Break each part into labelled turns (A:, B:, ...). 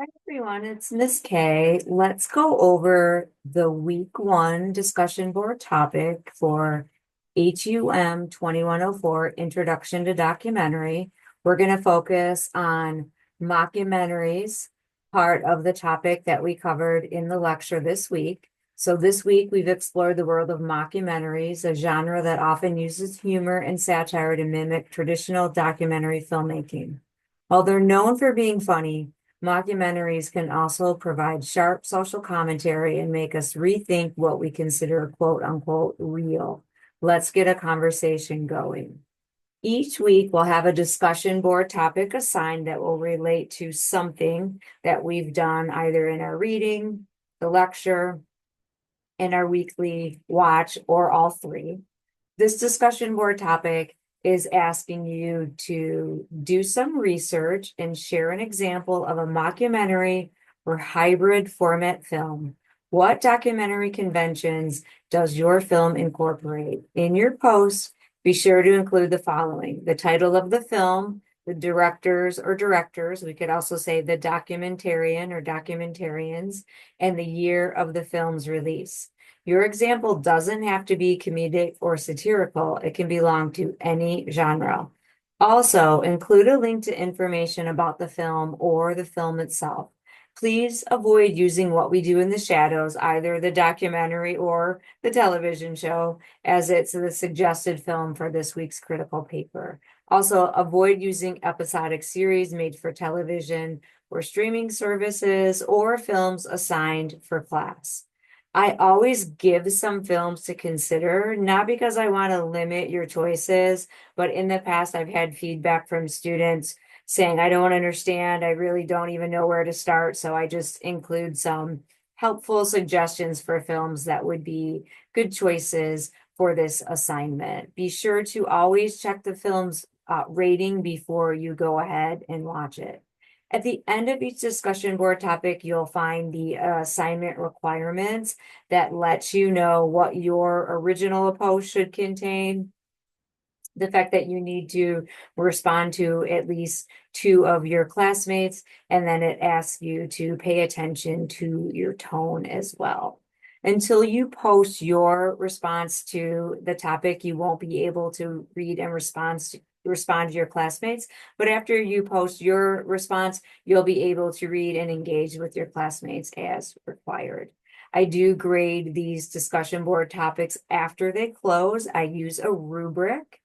A: Hi everyone, it's Miss K. Let's go over the week one discussion board topic for HUM 2104, Introduction to Documentary. We're going to focus on mockumentaries, part of the topic that we covered in the lecture this week. So this week we've explored the world of mockumentaries, a genre that often uses humor and satire to mimic traditional documentary filmmaking. While they're known for being funny, mockumentaries can also provide sharp social commentary and make us rethink what we consider quote unquote real. Let's get a conversation going. Each week, we'll have a discussion board topic assigned that will relate to something that we've done either in our reading, the lecture, in our weekly watch, or all three. This discussion board topic is asking you to do some research and share an example of a mockumentary or hybrid format film. What documentary conventions does your film incorporate? In your post, be sure to include the following: the title of the film, the directors or directors, we could also say the documentarian or documentarians, and the year of the film's release. Your example doesn't have to be comedic or satirical. It can belong to any genre. Also, include a link to information about the film or the film itself. Please avoid using what we do in the shadows, either the documentary or the television show, as it's the suggested film for this week's critical paper. Also, avoid using episodic series made for television or streaming services or films assigned for class. I always give some films to consider, not because I want to limit your choices, but in the past, I've had feedback from students saying, I don't understand. I really don't even know where to start. So I just include some helpful suggestions for films that would be good choices for this assignment. Be sure to always check the film's rating before you go ahead and watch it. At the end of each discussion board topic, you'll find the assignment requirements that lets you know what your original post should contain, the fact that you need to respond to at least two of your classmates, and then it asks you to pay attention to your tone as well. Until you post your response to the topic, you won't be able to read and respond to your classmates. But after you post your response, you'll be able to read and engage with your classmates as required. I do grade these discussion board topics after they close. I use a rubric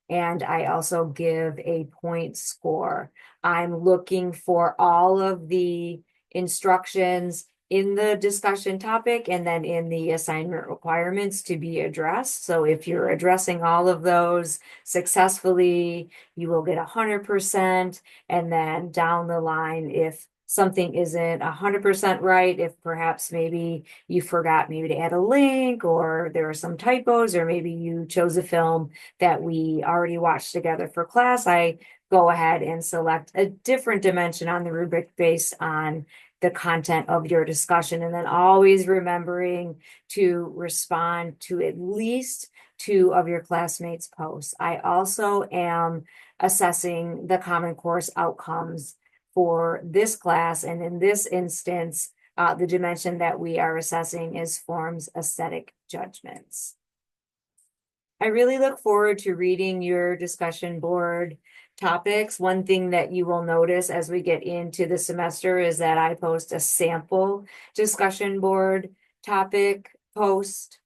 A: and I also give a point score. I'm looking for all of the instructions in the discussion topic and then in the assignment requirements to be addressed. So if you're addressing all of those successfully, you will get 100%. And then down the line, if something isn't 100% right, if perhaps maybe you forgot maybe to add a link, or there are some typos, or maybe you chose a film that we already watched together for class, I go ahead and select a different dimension on the rubric based on the content of your discussion. And then always remembering to respond to at least two of your classmates' posts. I also am assessing the Common Course outcomes for this class. And in this instance, the dimension that we are assessing is forms aesthetic judgments. I really look forward to reading your discussion board topics. One thing that you will notice as we get into the semester is that I post a sample discussion board topic post